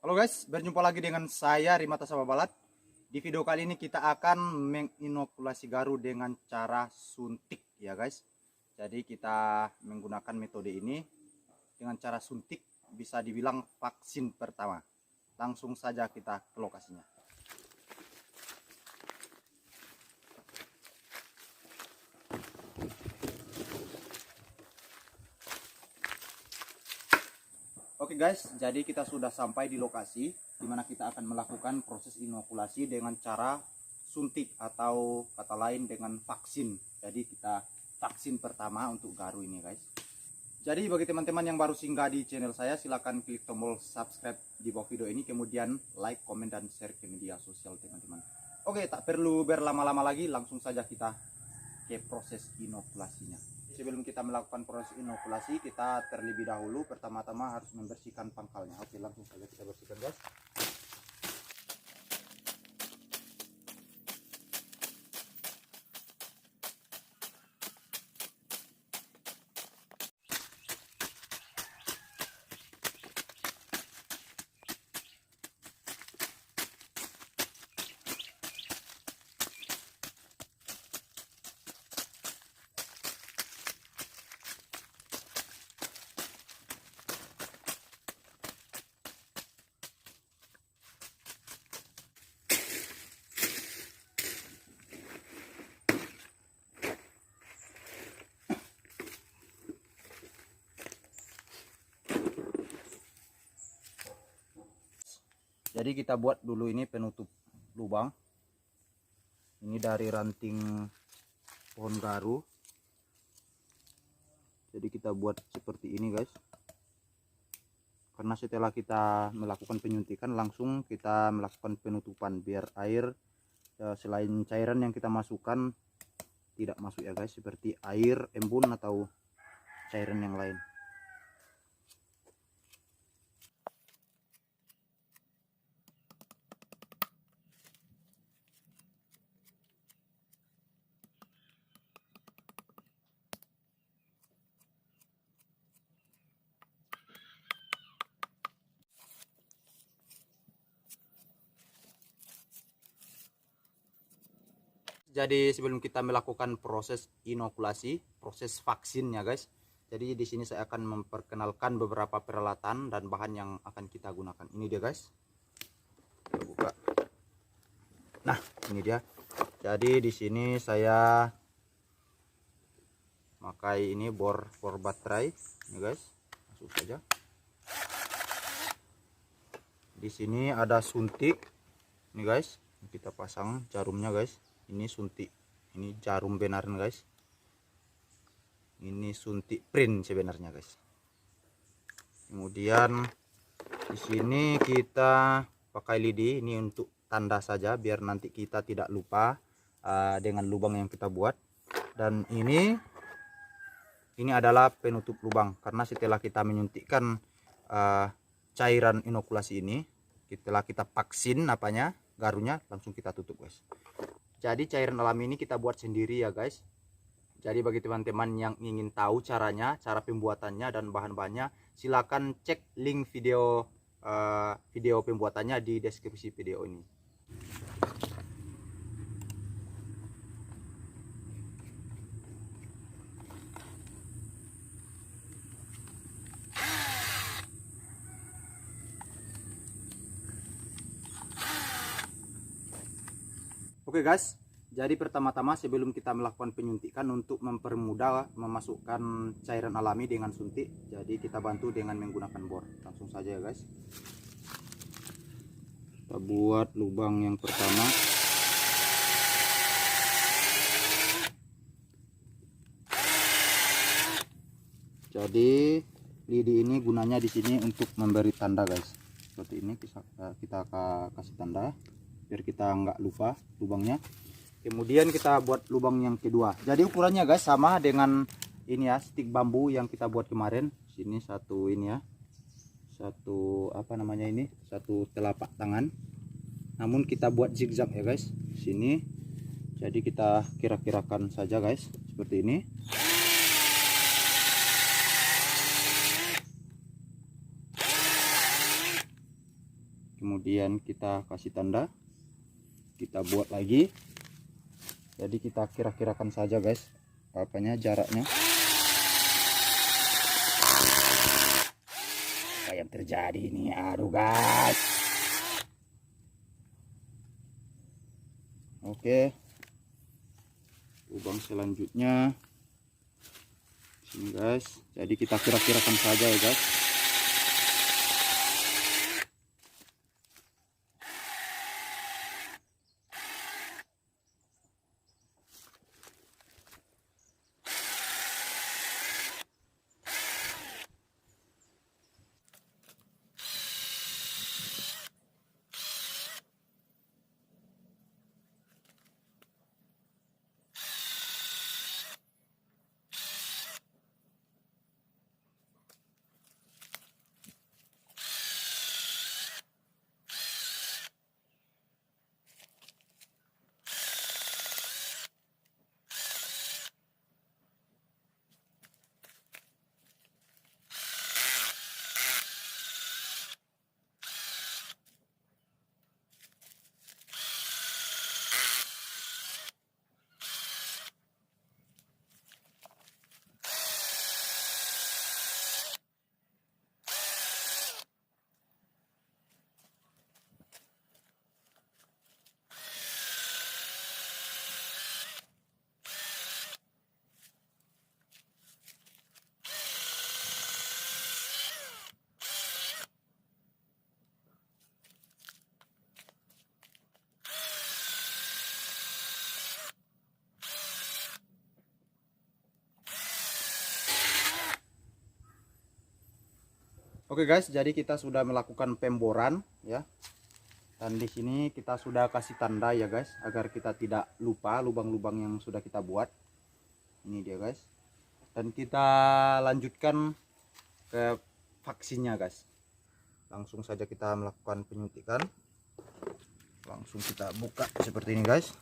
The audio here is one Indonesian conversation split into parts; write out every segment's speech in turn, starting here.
Halo guys, berjumpa lagi dengan saya Rimata Sababalat. Di video kali ini kita akan menginokulasi garu dengan cara suntik ya guys. Jadi kita menggunakan metode ini dengan cara suntik, bisa dibilang vaksin pertama. Langsung saja kita ke lokasinya. Oke guys, jadi kita sudah sampai di lokasi di mana kita akan melakukan proses inokulasi dengan cara suntik atau kata lain dengan vaksin. Jadi kita vaksin pertama untuk garu ini guys. Jadi bagi teman-teman yang baru singgah di channel saya, silahkan klik tombol subscribe di bawah video ini, kemudian like, komen, dan share ke media sosial teman-teman. Oke, tak perlu berlama-lama lagi, langsung saja kita ke proses inokulasinya. Sebelum kita melakukan proses inokulasi, kita terlebih dahulu pertama-tama harus membersihkan pangkalnya. Oke, langsung saja kita bersihkan guys. Jadi kita buat dulu ini penutup lubang. Ini dari ranting pohon garu. Jadi kita buat seperti ini guys. Karena setelah kita melakukan penyuntikan, langsung kita melakukan penutupan biar air selain cairan yang kita masukkan tidak masuk ya guys, seperti air, embun atau cairan yang lain. Jadi sebelum kita melakukan proses inokulasi, proses vaksinnya guys. Jadi di sini saya akan memperkenalkan beberapa peralatan dan bahan yang akan kita gunakan. Ini dia guys. Kita buka. Nah, ini dia. Jadi di sini saya pakai ini bor baterai, ini guys. Masuk saja. Di sini ada suntik. Ini guys, kita pasang jarumnya guys. Ini suntik, ini jarum benaran guys. Ini suntik print sebenarnya guys. Kemudian di sini kita pakai lidi, ini untuk tanda saja biar nanti kita tidak lupa dengan lubang yang kita buat. Dan ini adalah penutup lubang, karena setelah kita menyuntikkan cairan inokulasi ini, setelah kita vaksin garunya, langsung kita tutup guys. Jadi cairan alami ini kita buat sendiri ya guys. Jadi bagi teman-teman yang ingin tahu caranya, cara pembuatannya dan bahan-bahannya, silakan cek link video pembuatannya di deskripsi video ini. Oke guys, jadi pertama-tama sebelum kita melakukan penyuntikan, untuk mempermudah memasukkan cairan alami dengan suntik, jadi kita bantu dengan menggunakan bor. Langsung saja ya guys. Kita buat lubang yang pertama. Jadi lidi ini gunanya di sini untuk memberi tanda guys. Seperti ini kita kasih tanda biar kita nggak lupa lubangnya. Kemudian kita buat lubang yang kedua. Jadi ukurannya guys sama dengan ini ya, stik bambu yang kita buat kemarin. Sini satu ini ya, satu satu telapak tangan. Namun kita buat zigzag ya guys. Sini. Jadi kita kira-kirakan saja guys, seperti ini. kemudian kita kasih tanda, kita buat lagi. Jadi kita kira-kirakan saja guys apanya jaraknya. Apa yang terjadi ini? Aduh guys. Oke, lubang selanjutnya sini guys. Jadi kita kira-kirakan saja ya guys. Oke guys, jadi kita sudah melakukan pemboran ya. Dan di sini kita sudah kasih tanda ya guys, agar kita tidak lupa lubang-lubang yang sudah kita buat. Ini dia guys. Dan kita lanjutkan ke vaksinnya guys. Langsung saja kita melakukan penyuntikan. Langsung kita buka seperti ini guys.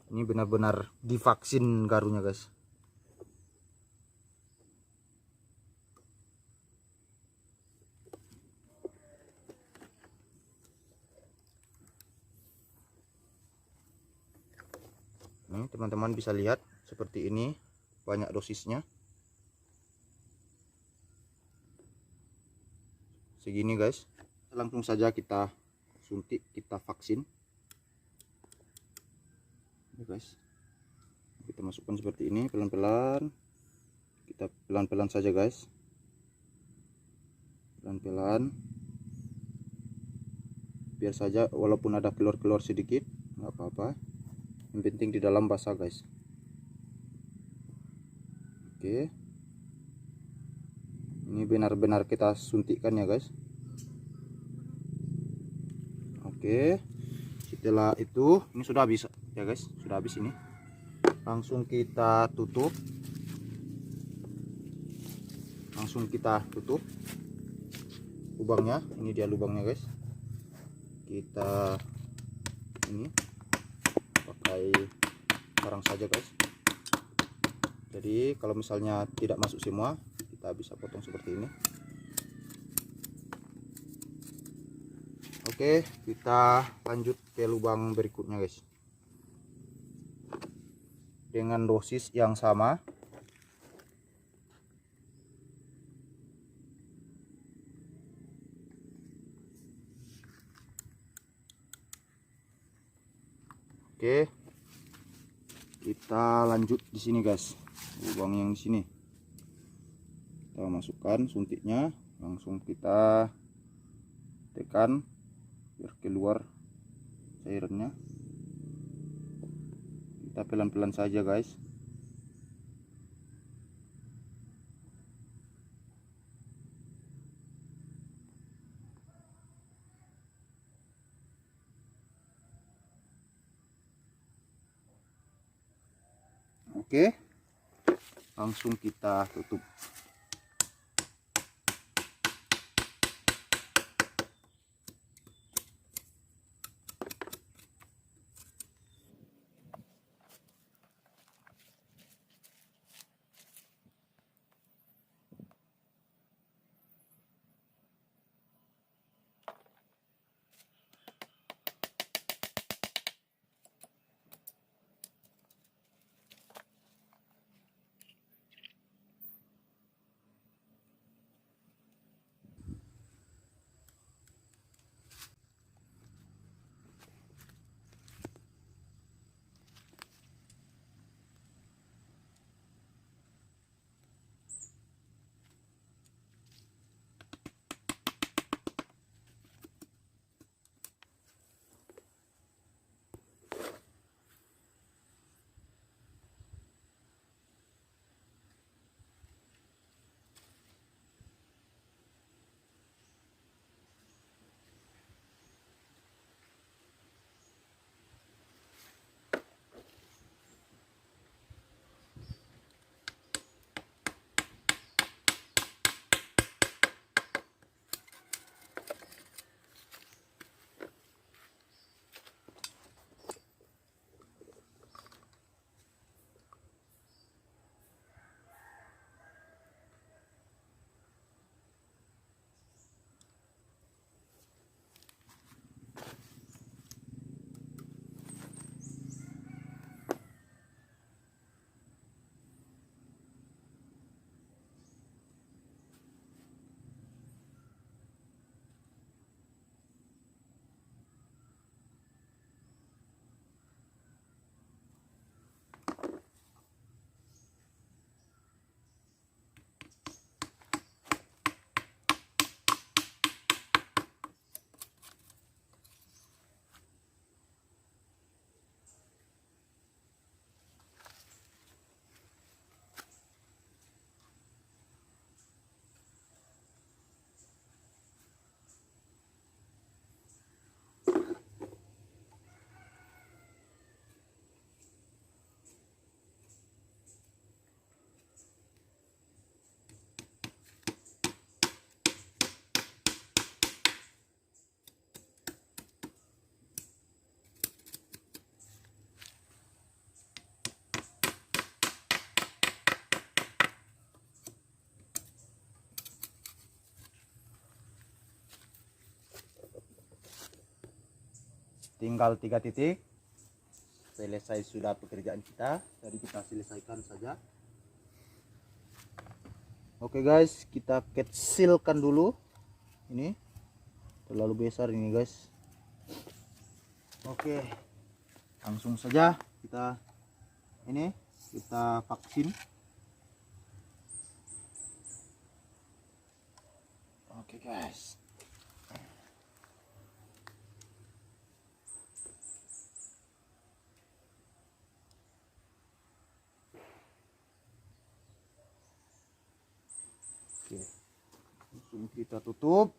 Ini benar-benar divaksin garunya guys. Nih teman-teman bisa lihat seperti ini, banyak dosisnya. Segini guys. Langsung saja kita suntik, kita vaksin. Guys, kita masukkan seperti ini pelan-pelan, kita pelan-pelan saja guys, pelan-pelan, biar saja walaupun ada keluar-keluar sedikit nggak apa-apa, yang penting di dalam basah guys. Oke, ini benar-benar kita suntikkan ya guys. Oke, setelah itu ini sudah habis ya guys, sudah habis ini. Langsung kita tutup, lubangnya. Ini dia lubangnya guys. Kita ini pakai sarang saja guys. Jadi kalau misalnya tidak masuk semua, kita bisa potong seperti ini. Oke, kita lanjut ke lubang berikutnya guys, dengan dosis yang sama. Oke, kita lanjut di sini guys, lubang yang di sini kita masukkan suntiknya, langsung kita tekan biar keluar cairannya. Kita pelan-pelan saja guys. Oke, langsung kita tutup. tinggal 3 titik selesai sudah pekerjaan kita, jadi kita selesaikan saja. Oke guys, kita kecilkan dulu, ini terlalu besar ini guys. Oke, langsung saja kita vaksin. Oke guys, oke, langsung kita tutup.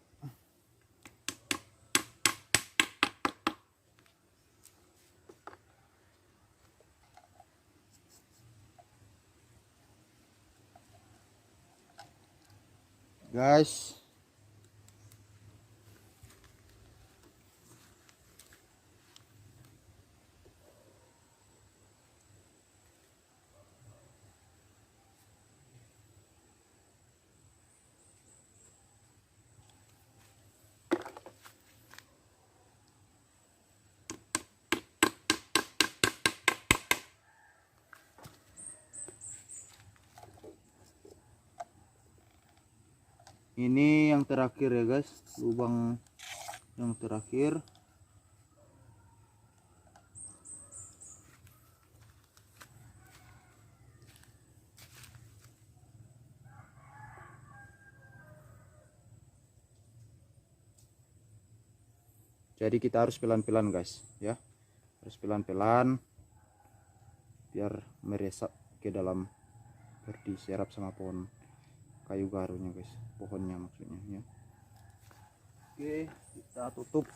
Guys, ini yang terakhir ya guys, lubang yang terakhir. Jadi kita harus pelan-pelan guys ya, harus pelan-pelan biar meresap ke dalam, biar diserap sama pohon kayu garunya guys, pohonnya maksudnya ya. Oke, kita tutup.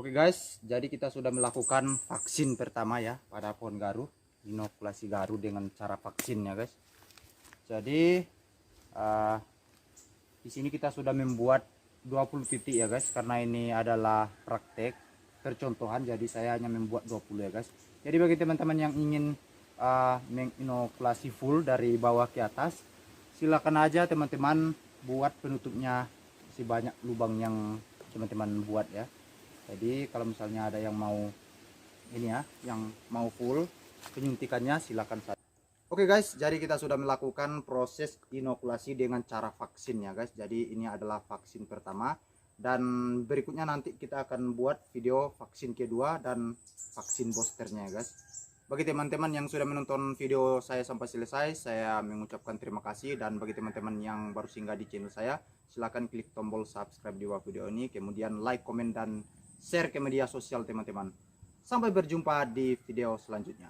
Oke guys, jadi kita sudah melakukan vaksin pertama ya pada pohon garu, inokulasi garu dengan cara vaksin ya guys. Jadi di sini kita sudah membuat 20 titik ya guys, karena ini adalah praktek percontohan, jadi saya hanya membuat 20 ya guys. Jadi bagi teman-teman yang ingin menginokulasi full dari bawah ke atas, silakan aja teman-teman buat penutupnya sebanyak lubang yang teman-teman buat ya. Jadi kalau misalnya ada yang mau ini ya, yang mau full penyuntikannya, silakan saja. Oke guys, jadi kita sudah melakukan proses inokulasi dengan cara vaksin ya guys. Jadi ini adalah vaksin pertama, dan berikutnya nanti kita akan buat video vaksin kedua dan vaksin boosternya ya guys. Bagi teman-teman yang sudah menonton video saya sampai selesai, saya mengucapkan terima kasih. Dan bagi teman-teman yang baru singgah di channel saya, silahkan klik tombol subscribe di bawah video ini, kemudian like, komen, dan share ke media sosial teman-teman. Sampai berjumpa di video selanjutnya.